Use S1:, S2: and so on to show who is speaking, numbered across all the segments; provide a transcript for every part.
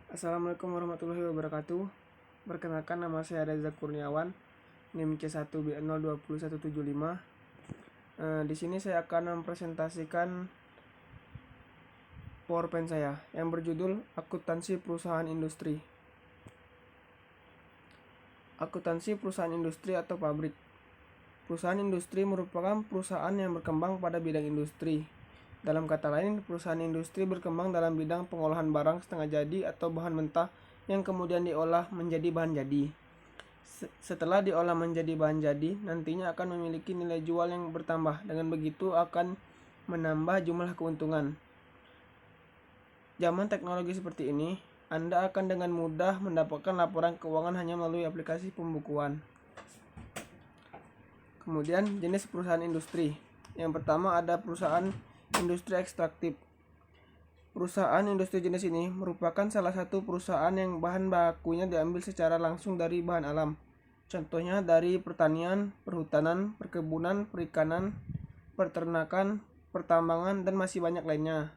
S1: Assalamualaikum warahmatullahi wabarakatuh. Perkenalkan, nama saya Reza Kurniawan, NIM C1B020175. Di sini saya akan mempresentasikan PowerPoint saya yang berjudul Akuntansi Perusahaan Industri. Akuntansi perusahaan industri atau pabrik. Perusahaan industri merupakan perusahaan yang berkembang pada bidang industri. Dalam kata lain, perusahaan industri berkembang dalam bidang pengolahan barang setengah jadi atau bahan mentah yang kemudian diolah menjadi bahan jadi. Setelah diolah menjadi bahan jadi, nantinya akan memiliki nilai jual yang bertambah. Dengan begitu akan menambah jumlah keuntungan. Zaman teknologi seperti ini, Anda akan dengan mudah mendapatkan laporan keuangan hanya melalui aplikasi pembukuan. Kemudian jenis perusahaan industri. Yang pertama ada perusahaan industri ekstraktif. Perusahaan industri jenis ini merupakan salah satu perusahaan yang bahan bakunya diambil secara langsung dari bahan alam. Contohnya dari pertanian, perhutanan, perkebunan, perikanan, peternakan, pertambangan, dan masih banyak lainnya.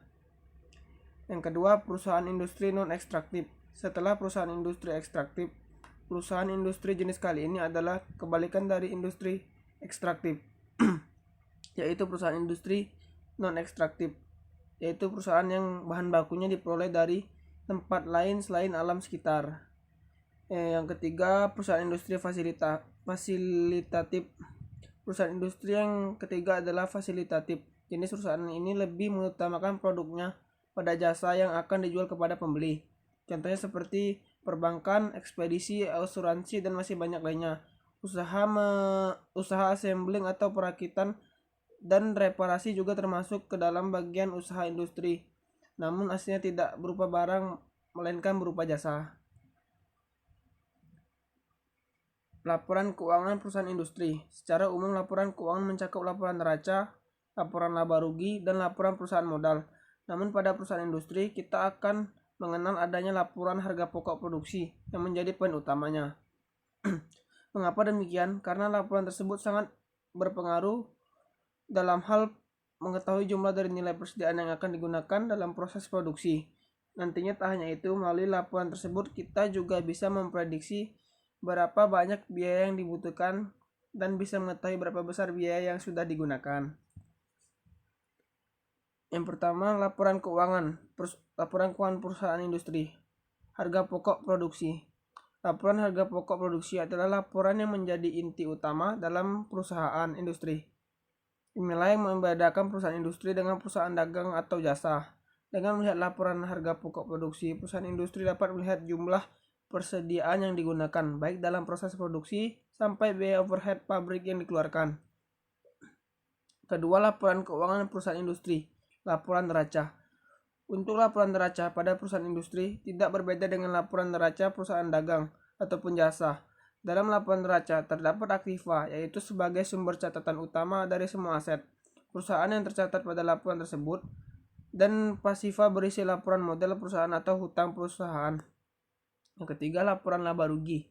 S1: Yang kedua, perusahaan industri non-ekstraktif. Setelah perusahaan industri ekstraktif, perusahaan industri jenis kali ini adalah kebalikan dari industri ekstraktif, yaitu perusahaan industri non-ekstraktif, yaitu perusahaan yang bahan bakunya diperoleh dari tempat lain selain alam sekitar. Yang ketiga, perusahaan industri fasilitatif. Perusahaan industri yang ketiga adalah fasilitatif. Jenis perusahaan ini lebih mengutamakan produknya pada jasa yang akan dijual kepada pembeli. Contohnya seperti perbankan, ekspedisi, asuransi, dan masih banyak lainnya. Usaha assembling atau perakitan dan reparasi juga termasuk ke dalam bagian usaha industri. Namun aslinya tidak berupa barang, melainkan berupa jasa. Laporan keuangan perusahaan industri. Secara umum laporan keuangan mencakup laporan neraca, laporan laba rugi, dan laporan perusahaan modal. Namun pada perusahaan industri kita akan mengenal adanya laporan harga pokok produksi yang menjadi poin utamanya. Mengapa demikian? Karena laporan tersebut sangat berpengaruh dalam hal mengetahui jumlah dari nilai persediaan yang akan digunakan dalam proses produksi. Nantinya tak hanya itu, melalui laporan tersebut kita juga bisa memprediksi berapa banyak biaya yang dibutuhkan dan bisa mengetahui berapa besar biaya yang sudah digunakan. Yang pertama, laporan keuangan perusahaan industri. Harga pokok produksi. Laporan harga pokok produksi adalah laporan yang menjadi inti utama dalam perusahaan industri. Inilah yang membedakan perusahaan industri dengan perusahaan dagang atau jasa. Dengan melihat laporan harga pokok produksi, perusahaan industri dapat melihat jumlah persediaan yang digunakan, baik dalam proses produksi sampai biaya overhead pabrik yang dikeluarkan. Kedua, laporan keuangan perusahaan industri. Laporan neraca. Untuk laporan neraca pada perusahaan industri tidak berbeda dengan laporan neraca perusahaan dagang ataupun jasa. Dalam laporan neraca terdapat aktiva, yaitu sebagai sumber catatan utama dari semua aset perusahaan yang tercatat pada laporan tersebut, dan pasiva berisi laporan model perusahaan atau hutang perusahaan. Yang ketiga, laporan laba rugi.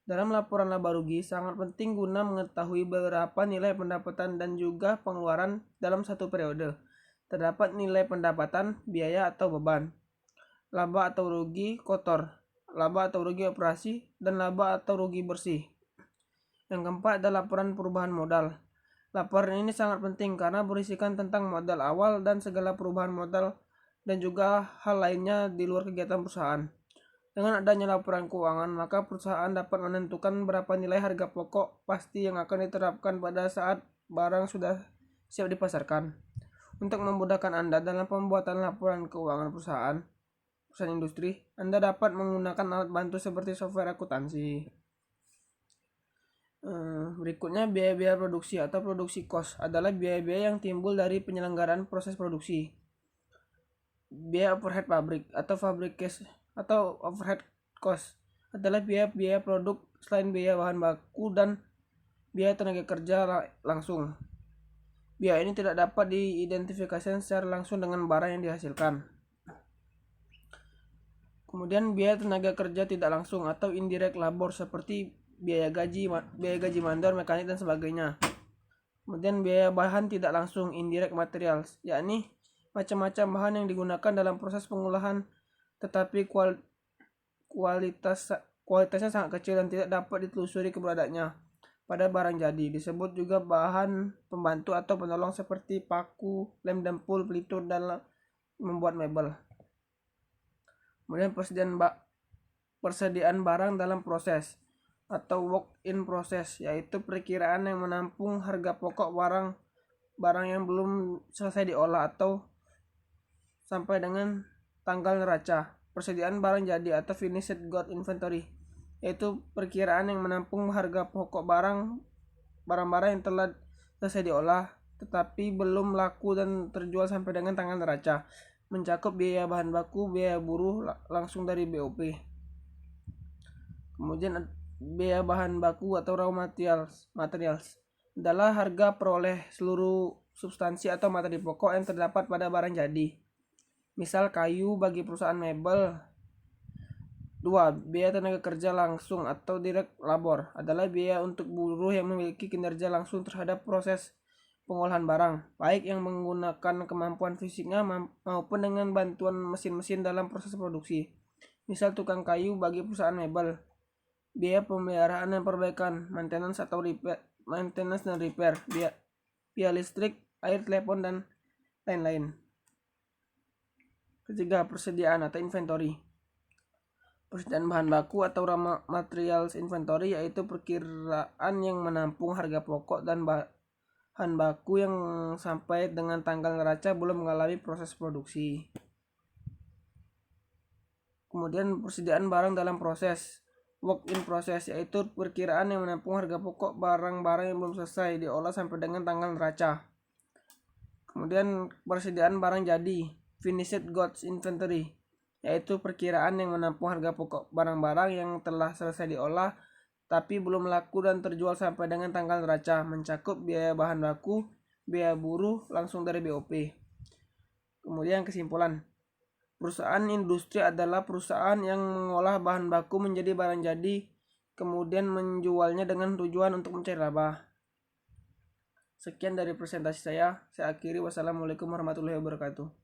S1: Dalam laporan laba rugi sangat penting guna mengetahui berapa nilai pendapatan dan juga pengeluaran dalam satu periode. Terdapat nilai pendapatan, biaya atau beban, laba atau rugi kotor, laba atau rugi operasi, dan laba atau rugi bersih. Yang keempat adalah laporan perubahan modal. Laporan ini sangat penting karena berisikan tentang modal awal dan segala perubahan modal dan juga hal lainnya di luar kegiatan perusahaan. Dengan adanya laporan keuangan, maka perusahaan dapat menentukan berapa nilai harga pokok pasti yang akan diterapkan pada saat barang sudah siap dipasarkan. Untuk memudahkan Anda dalam pembuatan laporan keuangan perusahaan industri, Anda dapat menggunakan alat bantu seperti software akuntansi. Berikutnya, biaya-biaya produksi atau produksi cost adalah biaya-biaya yang timbul dari penyelenggaraan proses produksi. Biaya overhead pabrik atau overhead cost adalah biaya-biaya produk selain biaya bahan baku dan biaya tenaga kerja langsung. Biaya ini tidak dapat diidentifikasikan secara langsung dengan barang yang dihasilkan. Kemudian biaya tenaga kerja tidak langsung atau indirect labor seperti biaya gaji mandor, mekanik, dan sebagainya. Kemudian biaya bahan tidak langsung indirect materials, yakni macam-macam bahan yang digunakan dalam proses pengolahan tetapi kualitasnya sangat kecil dan tidak dapat ditelusuri keberadaannya pada barang jadi. Disebut juga bahan pembantu atau penolong seperti paku, lem dempul, pelitur dan membuat mebel. Kemudian persediaan barang dalam proses atau work in process, yaitu perkiraan yang menampung harga pokok barang yang belum selesai diolah atau sampai dengan tanggal neraca. Persediaan barang jadi atau finished good inventory, yaitu perkiraan yang menampung harga pokok barang-barang yang telah selesai diolah tetapi belum laku dan terjual sampai dengan tanggal neraca, mencakup biaya bahan baku, biaya buruh langsung dari BOP. Kemudian biaya bahan baku atau raw materials adalah harga peroleh seluruh substansi atau materi pokok yang terdapat pada barang jadi. Misal kayu bagi perusahaan mebel. 2. Biaya tenaga kerja langsung atau direct labor adalah biaya untuk buruh yang memiliki kinerja langsung terhadap proses pengolahan barang, baik yang menggunakan kemampuan fisiknya maupun dengan bantuan mesin-mesin dalam proses produksi. Misal tukang kayu bagi perusahaan mebel. Biaya pemeliharaan dan perbaikan, maintenance dan repair, biaya listrik, air, telepon, dan lain-lain. Ketiga, persediaan atau inventory. Persediaan bahan baku atau raw materials inventory, yaitu perkiraan yang menampung harga pokok dan bahan baku yang sampai dengan tanggal neraca belum mengalami proses produksi. Kemudian persediaan barang dalam proses, work in process, yaitu perkiraan yang menampung harga pokok barang-barang yang belum selesai diolah sampai dengan tanggal neraca. Kemudian persediaan barang jadi, finished goods inventory, yaitu perkiraan yang menampung harga pokok barang-barang yang telah selesai diolah tapi belum laku dan terjual sampai dengan tanggal neraca, mencakup biaya bahan baku, biaya buruh langsung dari BOP. Kemudian kesimpulan, perusahaan industri adalah perusahaan yang mengolah bahan baku menjadi barang jadi, kemudian menjualnya dengan tujuan untuk mencari laba. Sekian dari presentasi saya akhiri. Wassalamualaikum warahmatullahi wabarakatuh.